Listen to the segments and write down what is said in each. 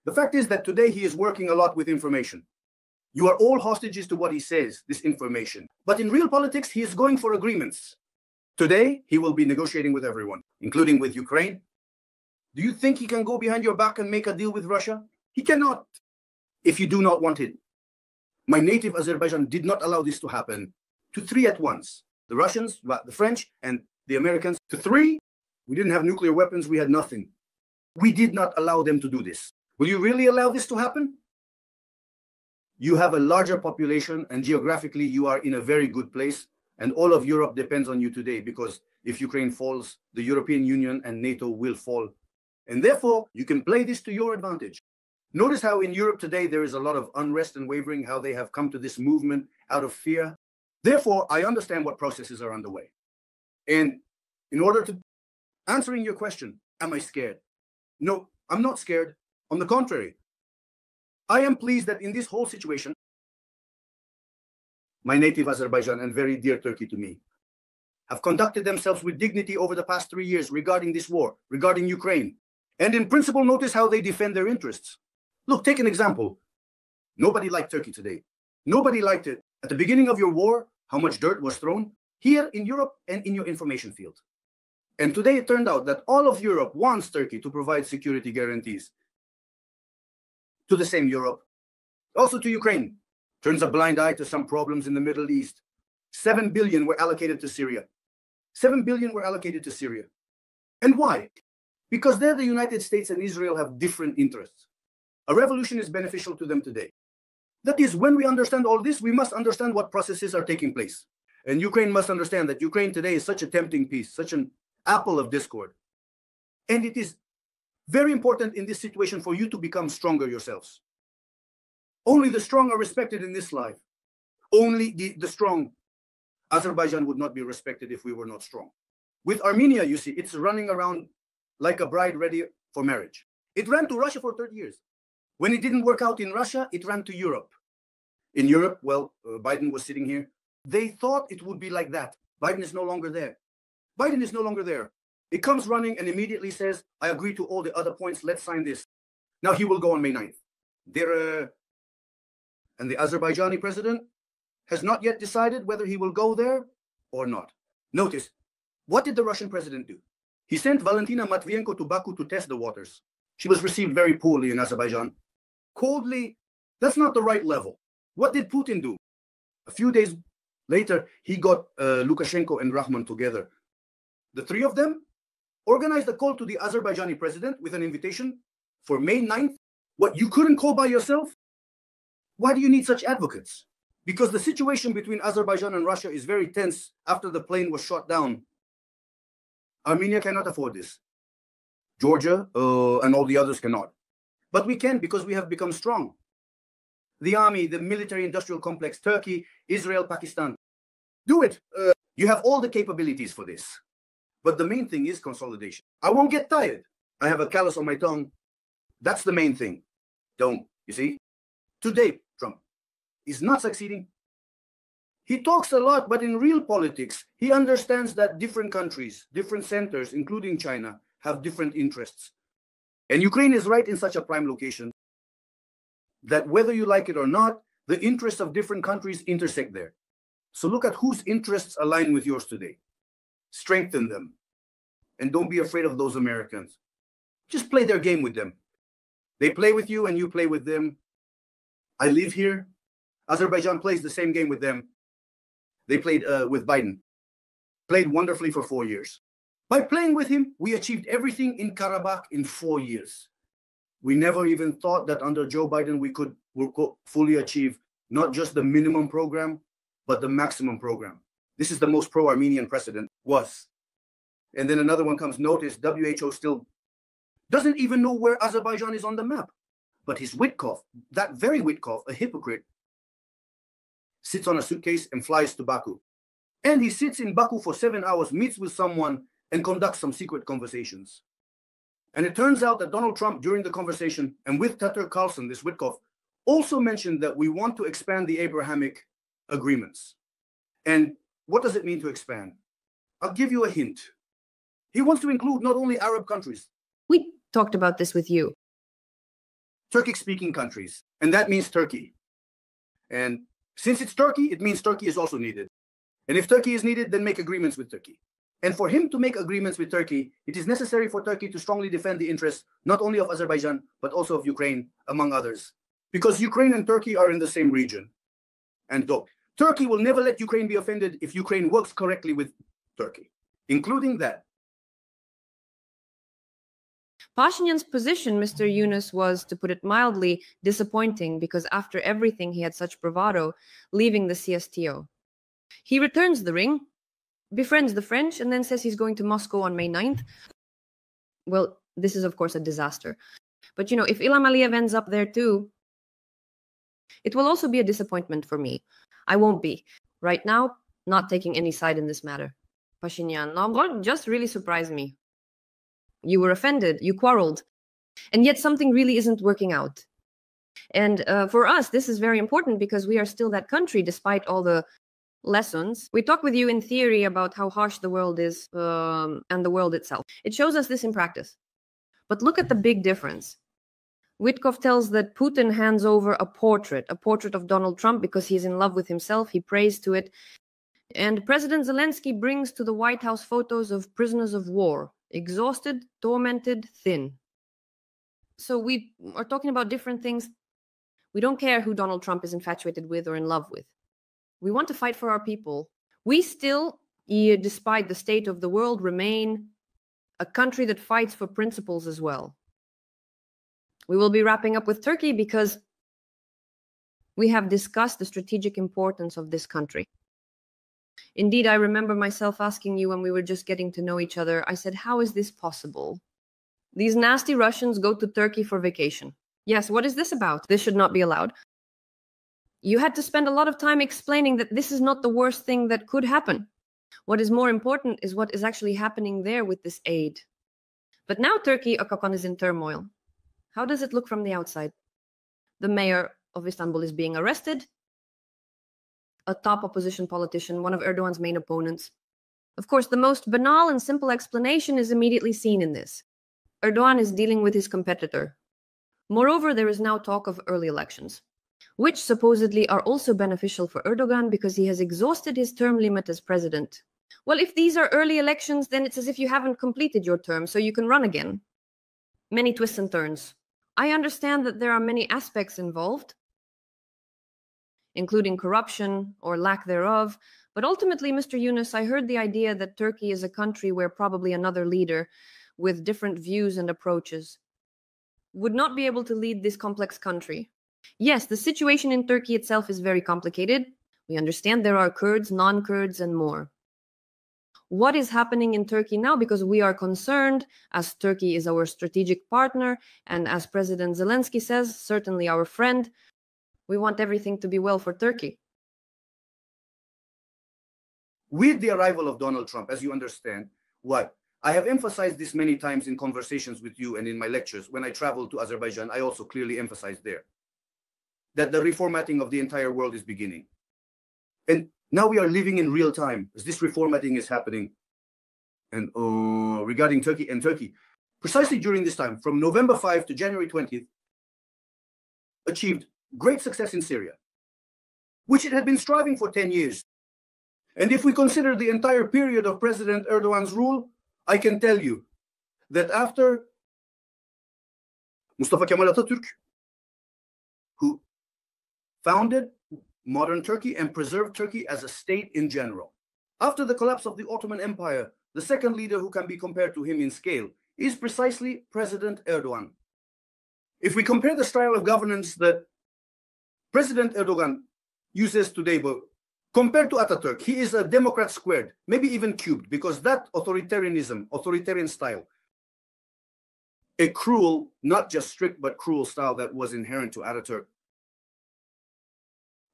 The fact is that today he is working a lot with information. You are all hostages to what he says, this information. But in real politics, he is going for agreements. Today, he will be negotiating with everyone, including with Ukraine. Do you think he can go behind your back and make a deal with Russia? He cannot, if you do not want it. My native Azerbaijan did not allow this to happen. To three at once. The Russians, the French, and the Americans. To three, we didn't have nuclear weapons, we had nothing. We did not allow them to do this. Will you really allow this to happen? You have a larger population, and geographically you are in a very good place, and all of Europe depends on you today, because if Ukraine falls, the European Union and NATO will fall. And therefore, you can play this to your advantage. Notice how in Europe today there is a lot of unrest and wavering, how they have come to this movement out of fear. Therefore, I understand what processes are underway. And in order to answering your question, am I scared? No, I'm not scared. On the contrary, I am pleased that in this whole situation, my native Azerbaijan and very dear Turkey to me have conducted themselves with dignity over the past 3 years regarding this war, regarding Ukraine. And in principle, notice how they defend their interests. Look, take an example. Nobody liked Turkey today. Nobody liked it. At the beginning of your war, how much dirt was thrown here in Europe and in your information field. And today it turned out that all of Europe wants Turkey to provide security guarantees to the same Europe, also to Ukraine. Turns a blind eye to some problems in the Middle East. 7 billion were allocated to Syria. 7 billion were allocated to Syria. And why? Because there the United States and Israel have different interests. A revolution is beneficial to them today. That is, when we understand all this, we must understand what processes are taking place. And Ukraine must understand that Ukraine today is such a tempting piece, such an apple of discord. And it is very important in this situation for you to become stronger yourselves. Only the strong are respected in this life. Only the strong. Azerbaijan would not be respected if we were not strong. With Armenia, you see, it's running around like a bride ready for marriage. It ran to Russia for 30 years. When it didn't work out in Russia, it ran to Europe. In Europe, well, Biden was sitting here. They thought it would be like that. Biden is no longer there. Biden is no longer there. He comes running and immediately says, I agree to all the other points, let's sign this. Now he will go on May 9th. And the Azerbaijani president has not yet decided whether he will go there or not. Notice, what did the Russian president do? He sent Valentina Matvienko to Baku to test the waters. She was received very poorly in Azerbaijan. Coldly, that's not the right level. What did Putin do? A few days later, he got Lukashenko and Rahman together. The three of them organized a call to the Azerbaijani president with an invitation for May 9th. What, you couldn't call by yourself? Why do you need such advocates? Because the situation between Azerbaijan and Russia is very tense after the plane was shot down. Armenia cannot afford this. Georgia and all the others cannot. But we can, because we have become strong. The army, the military-industrial complex, Turkey, Israel, Pakistan. Do it. You have all the capabilities for this. But the main thing is consolidation. I won't get tired. I have a callus on my tongue. That's the main thing. Don't, you see? Today, Trump is not succeeding. He talks a lot, but in real politics, he understands that different countries, different centers, including China, have different interests. And Ukraine is right in such a prime location that whether you like it or not, the interests of different countries intersect there. So look at whose interests align with yours today. Strengthen them. And don't be afraid of those Americans. Just play their game with them. They play with you and you play with them. I live here. Azerbaijan plays the same game with them. They played with Biden. Played wonderfully for 4 years. By playing with him, we achieved everything in Karabakh in 4 years. We never even thought that under Joe Biden we could fully achieve not just the minimum program, but the maximum program. This is the most pro-Armenian president was. And then another one comes, notice WHO still doesn't even know where Azerbaijan is on the map. But his Witkov, that very Witkov, a hypocrite, sits on a suitcase and flies to Baku. And he sits in Baku for 7 hours, meets with someone, and conducts some secret conversations. And it turns out that Donald Trump, during the conversation, and with Tucker Carlson, this Witkov, also mentioned that we want to expand the Abrahamic agreements. And what does it mean to expand? I'll give you a hint. He wants to include not only Arab countries. We talked about this with you. Turkic-speaking countries, and that means Turkey. And since it's Turkey, it means Turkey is also needed. And if Turkey is needed, then make agreements with Turkey. And for him to make agreements with Turkey, it is necessary for Turkey to strongly defend the interests not only of Azerbaijan, but also of Ukraine, among others. Because Ukraine and Turkey are in the same region. And though Turkey will never let Ukraine be offended if Ukraine works correctly with Turkey, including that. Pashinyan's position, Mr. Yunus, was, to put it mildly, disappointing because after everything he had such bravado, leaving the CSTO. He returns the ring, befriends the French, and then says he's going to Moscow on May 9th. Well, this is of course a disaster. But if Ilham Aliyev ends up there too, it will also be a disappointment for me. I won't be. Right now, not taking any side in this matter. Pashinyan, no, just really surprised me. You were offended, you quarreled, and yet something really isn't working out. And for us, this is very important because we are still that country despite all the lessons. We talk with you in theory about how harsh the world is and the world itself. It shows us this in practice. But look at the big difference. Witkov tells that Putin hands over a portrait of Donald Trump because he's in love with himself. He prays to it. And President Zelensky brings to the White House photos of prisoners of war, exhausted, tormented, thin. So we are talking about different things. We don't care who Donald Trump is infatuated with or in love with. We want to fight for our people. We still, despite the state of the world, remain a country that fights for principles as well. We will be wrapping up with Turkey because we have discussed the strategic importance of this country. Indeed, I remember myself asking you when we were just getting to know each other, I said, how is this possible? These nasty Russians go to Turkey for vacation. Yes, what is this about? This should not be allowed. You had to spend a lot of time explaining that this is not the worst thing that could happen. What is more important is what is actually happening there with this aid. But now Turkey, Akakan, is in turmoil. How does it look from the outside? The mayor of Istanbul is being arrested. A top opposition politician, one of Erdogan's main opponents. Of course, the most banal and simple explanation is immediately seen in this. Erdogan is dealing with his competitor. Moreover, there is now talk of early elections, which supposedly are also beneficial for Erdogan because he has exhausted his term limit as president. Well, if these are early elections, then it's as if you haven't completed your term, so you can run again. Many twists and turns. I understand that there are many aspects involved, including corruption or lack thereof. But ultimately, Mr. Yunus, I heard the idea that Turkey is a country where probably another leader with different views and approaches would not be able to lead this complex country. Yes, the situation in Turkey itself is very complicated. We understand there are Kurds, non-Kurds, and more. What is happening in Turkey now? Because we are concerned, as Turkey is our strategic partner, and as President Zelensky says, certainly our friend, we want everything to be well for Turkey. With the arrival of Donald Trump, as you understand, what? I have emphasized this many times in conversations with you and in my lectures. When I travel to Azerbaijan, I also clearly emphasized there that the reformatting of the entire world is beginning. And now we are living in real time as this reformatting is happening. And regarding Turkey, precisely during this time, from November 5 to January 20th, achieved great success in Syria, which it had been striving for 10 years. And if we consider the entire period of President Erdogan's rule, I can tell you that after Mustafa Kemal Atatürk, who founded modern Turkey and preserved Turkey as a state in general, after the collapse of the Ottoman Empire, the second leader who can be compared to him in scale is precisely President Erdogan. If we compare the style of governance that President Erdogan uses today, but compared to Atatürk, he is a democrat squared, maybe even cubed, because that authoritarian style, a cruel, not just strict, but cruel style that was inherent to Atatürk.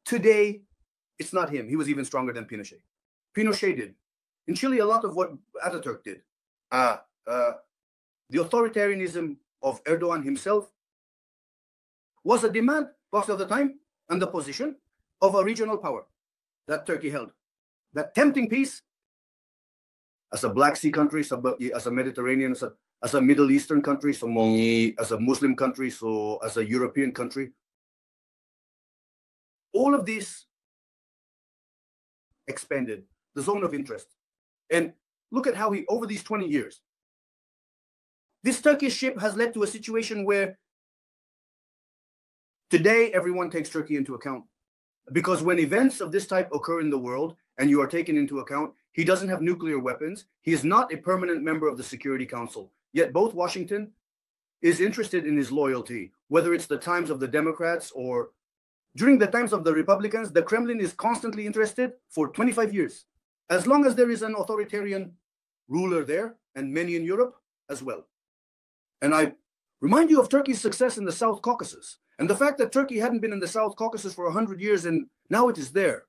Today, it's not him. He was even stronger than Pinochet. Pinochet did. In Chile, a lot of what Atatürk did. The authoritarianism of Erdogan himself was a demand, most of the time, and the position of a regional power that Turkey held. That tempting peace, as a Black Sea country, as a Mediterranean, as a Middle Eastern country, so as a Muslim country, so as a European country. All of this expanded the zone of interest. And look at how over these 20 years, this Turkish ship has led to a situation where today everyone takes Turkey into account. Because when events of this type occur in the world and you are taken into account, he doesn't have nuclear weapons. He is not a permanent member of the Security Council. Yet both Washington is interested in his loyalty, whether it's the times of the Democrats or during the times of the Republicans. The Kremlin is constantly interested for 25 years, as long as there is an authoritarian ruler there, and many in Europe as well. And I remind you of Turkey's success in the South Caucasus, and the fact that Turkey hadn't been in the South Caucasus for 100 years, and now it is there.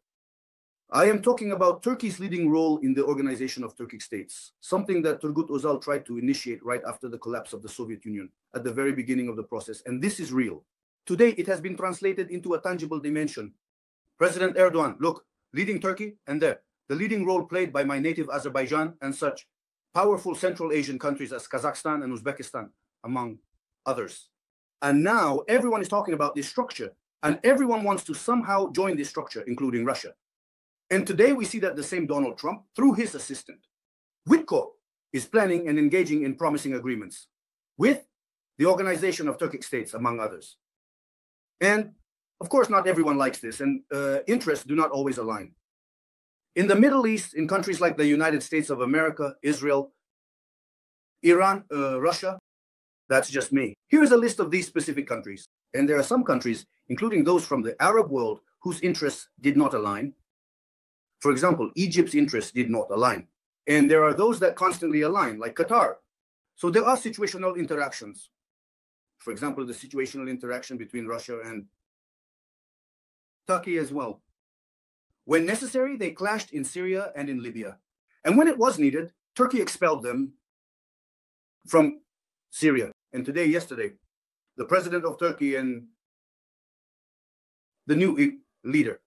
I am talking about Turkey's leading role in the organization of Turkic states, something that Turgut Özal tried to initiate right after the collapse of the Soviet Union at the very beginning of the process. And this is real. Today, it has been translated into a tangible dimension. President Erdogan, look, leading Turkey, and there, the leading role played by my native Azerbaijan and such powerful Central Asian countries as Kazakhstan and Uzbekistan, among others. And now everyone is talking about this structure, and everyone wants to somehow join this structure, including Russia. And today we see that the same Donald Trump, through his assistant, Witko, is planning and engaging in promising agreements with the Organization of Turkic States, among others. And of course, not everyone likes this, and interests do not always align. In the Middle East, in countries like the United States of America, Israel, Iran, Russia, that's just me. Here is a list of these specific countries. And there are some countries, including those from the Arab world, whose interests did not align. For example, Egypt's interests did not align. And there are those that constantly align, like Qatar. So there are situational interactions. For example, the situational interaction between Russia and Turkey as well. When necessary, they clashed in Syria and in Libya. And when it was needed, Turkey expelled them from Syria. And today, yesterday, the president of Turkey and the new leader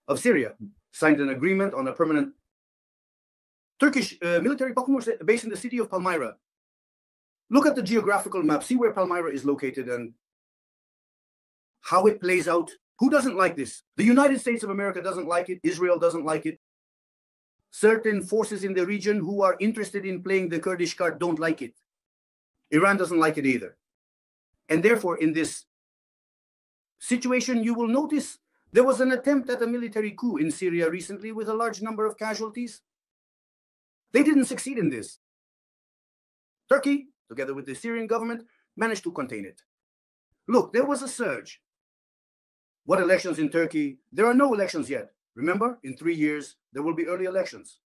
of Syria signed an agreement on a permanent Turkish military base in the city of Palmyra. Look at the geographical map, see where Palmyra is located and how it plays out. Who doesn't like this? The United States of America doesn't like it. Israel doesn't like it. Certain forces in the region who are interested in playing the Kurdish card don't like it. Iran doesn't like it either. And therefore, in this situation, you will notice there was an attempt at a military coup in Syria recently with a large number of casualties. They didn't succeed in this. Turkey, together with the Syrian government, managed to contain it. Look, there was a surge. What elections in Turkey? There are no elections yet. Remember, in 3 years, there will be early elections.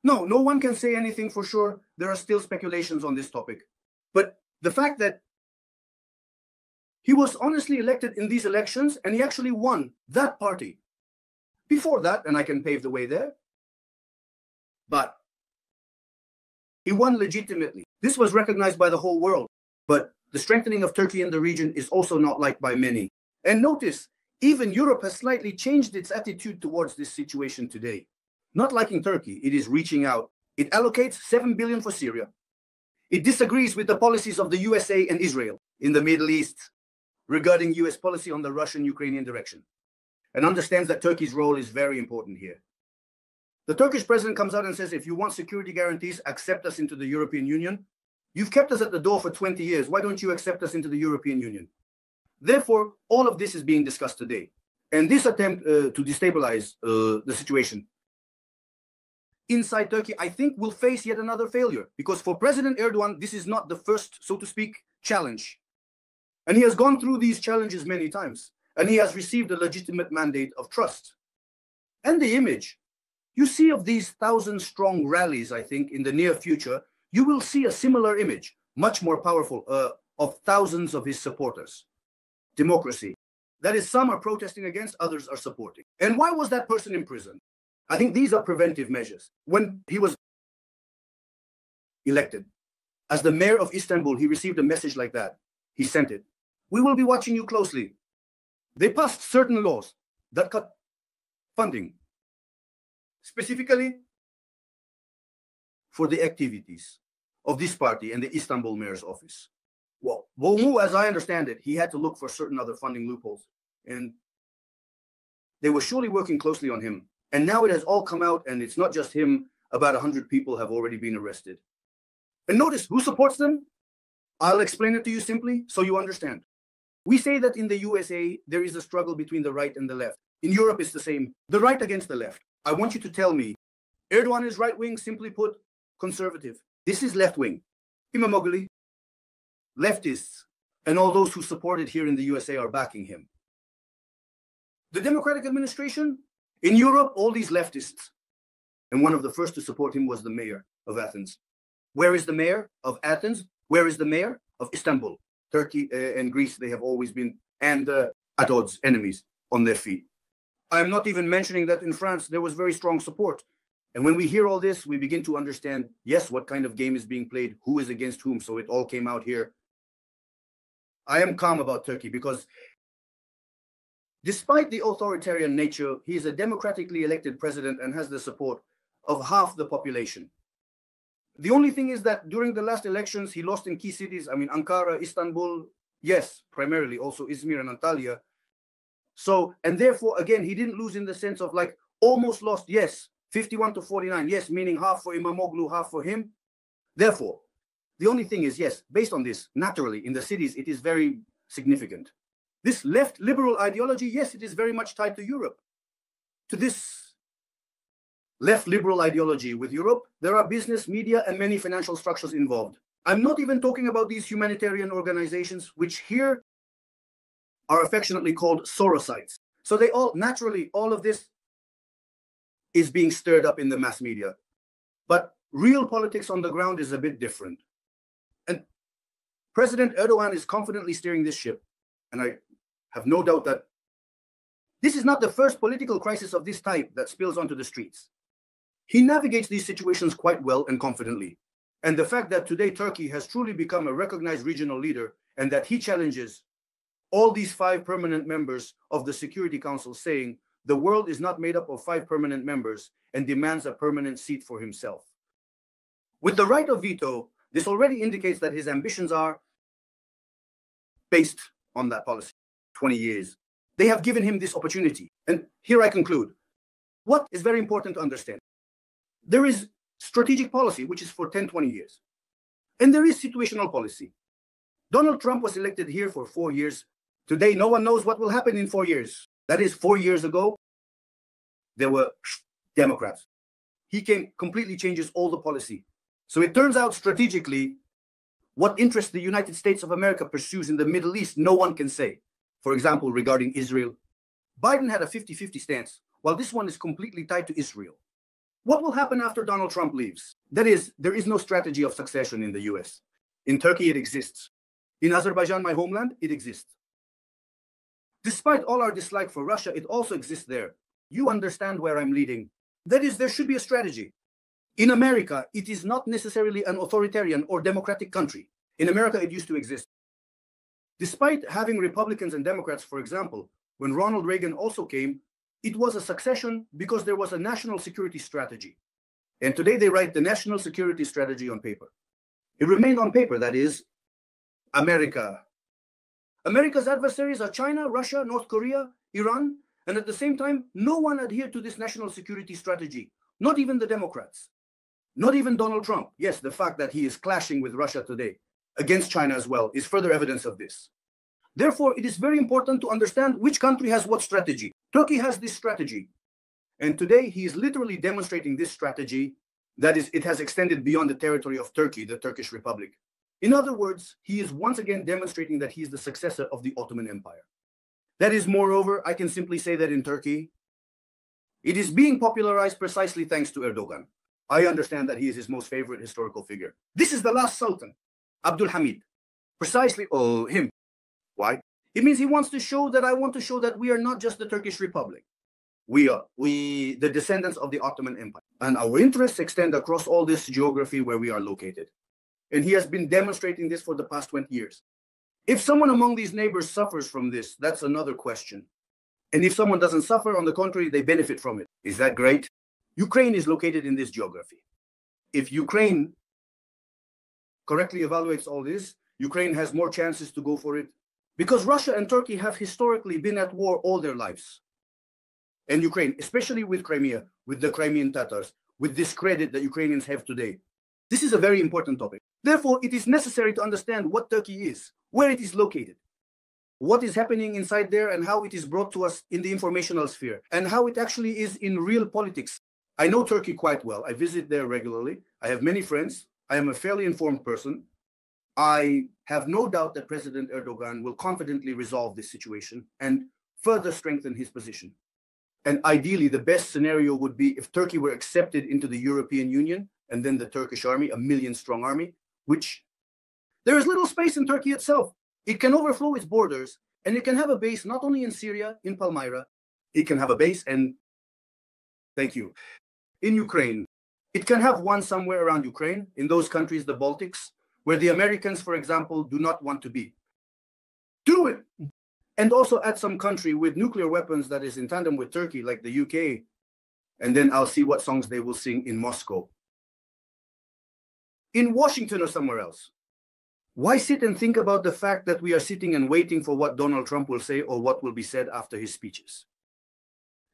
No one can say anything for sure. There are still speculations on this topic. But the fact that he was honestly elected in these elections and he actually won that party. Before that, and I can pave the way there, but he won legitimately. This was recognized by the whole world. But the strengthening of Turkey in the region is also not liked by many. And notice, even Europe has slightly changed its attitude towards this situation today. Not liking Turkey, it is reaching out. It allocates 7 billion for Syria. It disagrees with the policies of the USA and Israel in the Middle East regarding US policy on the Russian-Ukrainian direction, and understands that Turkey's role is very important here. The Turkish president comes out and says, if you want security guarantees, accept us into the European Union. You've kept us at the door for 20 years. Why don't you accept us into the European Union? Therefore, all of this is being discussed today. And this attempt to destabilize the situation inside Turkey, I think, will face yet another failure. Because for President Erdogan, this is not the first, so to speak, challenge. And he has gone through these challenges many times. And he has received a legitimate mandate of trust. And the image you see of these 1,000-strong rallies, I think, in the near future, you will see a similar image, much more powerful, of thousands of his supporters. Democracy. That is, some are protesting against, others are supporting. And why was that person in prison? I think these are preventive measures. When he was elected as the mayor of Istanbul, he received a message like that. He sent it. We will be watching you closely. They passed certain laws that cut funding, specifically for the activities of this party and the Istanbul mayor's office. Well, Volmu, as I understand it, he had to look for certain other funding loopholes. And they were surely working closely on him. And now it has all come out, and it's not just him. About 100 people have already been arrested. And notice who supports them? I'll explain it to you simply so you understand. We say that in the USA, there is a struggle between the right and the left. In Europe, it's the same. The right against the left. I want you to tell me, Erdogan is right-wing, simply put, conservative. This is left-wing. Imamoglu, leftists, and all those who support it here in the USA are backing him. The Democratic administration, in Europe, all these leftists. And one of the first to support him was the mayor of Athens. Where is the mayor of Athens? Where is the mayor of Istanbul? Turkey and Greece, they have always been, and at odds, enemies on their feet. I'm not even mentioning that in France, there was very strong support. And when we hear all this, we begin to understand, yes, what kind of game is being played, who is against whom. So it all came out here. I am calm about Turkey because despite the authoritarian nature, he is a democratically elected president and has the support of half the population. The only thing is that during the last elections, he lost in key cities. I mean, Ankara, Istanbul, yes, primarily, also Izmir and Antalya. So, and therefore, again, he didn't lose in the sense of like almost lost, yes, 51-49, yes, meaning half for Imamoglu, half for him. Therefore, the only thing is, yes, based on this, naturally, in the cities, it is very significant. This left liberal ideology, yes, it is very much tied to Europe. To this left liberal ideology with Europe, there are business, media, and many financial structures involved. I'm not even talking about these humanitarian organizations, which here are affectionately called Sorosites. So they all, naturally, all of this is being stirred up in the mass media. But real politics on the ground is a bit different. And President Erdogan is confidently steering this ship. And I have no doubt that this is not the first political crisis of this type that spills onto the streets. He navigates these situations quite well and confidently. And the fact that today Turkey has truly become a recognized regional leader and that he challenges all these 5 permanent members of the Security Council saying the world is not made up of 5 permanent members and demands a permanent seat for himself. With the right of veto, this already indicates that his ambitions are based on that policy. 20 years. They have given him this opportunity. And here I conclude. What is very important to understand? There is strategic policy, which is for 10, 20 years. And there is situational policy. Donald Trump was elected here for 4 years. Today, no one knows what will happen in 4 years. That is 4 years ago, there were Democrats. He came, completely changes all the policy. So it turns out strategically, what interest the United States of America pursues in the Middle East, no one can say. For example, regarding Israel, Biden had a 50-50 stance, while this one is completely tied to Israel. What will happen after Donald Trump leaves? That is, there is no strategy of succession in the US. In Turkey, it exists. In Azerbaijan, my homeland, it exists. Despite all our dislike for Russia, it also exists there. You understand where I'm leading. That is, there should be a strategy. In America, it is not necessarily an authoritarian or democratic country. In America, it used to exist. Despite having Republicans and Democrats, for example, when Ronald Reagan also came, it was a succession because there was a national security strategy. And today they write the national security strategy on paper. It remained on paper, that is, America. America's adversaries are China, Russia, North Korea, Iran, and at the same time, no one adhered to this national security strategy, not even the Democrats, not even Donald Trump. Yes, the fact that he is clashing with Russia today, against China as well, is further evidence of this. Therefore, it is very important to understand which country has what strategy. Turkey has this strategy. And today, he is literally demonstrating this strategy. That is, it has extended beyond the territory of Turkey, the Turkish Republic. In other words, he is once again demonstrating that he is the successor of the Ottoman Empire. That is, moreover, I can simply say that in Turkey, it is being popularized precisely thanks to Erdogan. I understand that he is his most favorite historical figure. This is the last Sultan, Abdul Hamid. Precisely, him. Why? It means he wants to show that I want to show that we are not just the Turkish Republic. We are the descendants of the Ottoman Empire. And our interests extend across all this geography where we are located. And he has been demonstrating this for the past 20 years. If someone among these neighbors suffers from this, that's another question. And if someone doesn't suffer, on the contrary, they benefit from it. Is that great? Ukraine is located in this geography. If Ukraine correctly evaluates all this, Ukraine has more chances to go for it. Because Russia and Turkey have historically been at war all their lives. And Ukraine, especially with Crimea, with the Crimean Tatars, with this credit that Ukrainians have today. This is a very important topic. Therefore, it is necessary to understand what Turkey is, where it is located, what is happening inside there, and how it is brought to us in the informational sphere, and how it actually is in real politics. I know Turkey quite well. I visit there regularly. I have many friends. I am a fairly informed person. I have no doubt that President Erdogan will confidently resolve this situation and further strengthen his position. And ideally, the best scenario would be if Turkey were accepted into the European Union, and then the Turkish army, a million-strong army, which there is little space in Turkey itself. It can overflow its borders, and it can have a base not only in Syria, in Palmyra, it can have a base, and thank you, in Ukraine. It can have one somewhere around Ukraine, in those countries, the Baltics, where the Americans, for example, do not want to be. Do it! And also add some country with nuclear weapons that is in tandem with Turkey, like the UK, and then I'll see what songs they will sing in Moscow. In Washington or somewhere else. Why sit and think about the fact that we are sitting and waiting for what Donald Trump will say or what will be said after his speeches?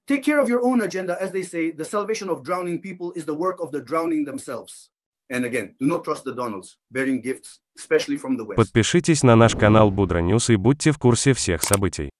Take care of your own agenda. As they say, the salvation of drowning people is the work of the drowning themselves. And again, do not trust the Donalds, bearing gifts, especially from the West. Подпишитесь на наш канал budrooo.news и будьте в курсе всех событий.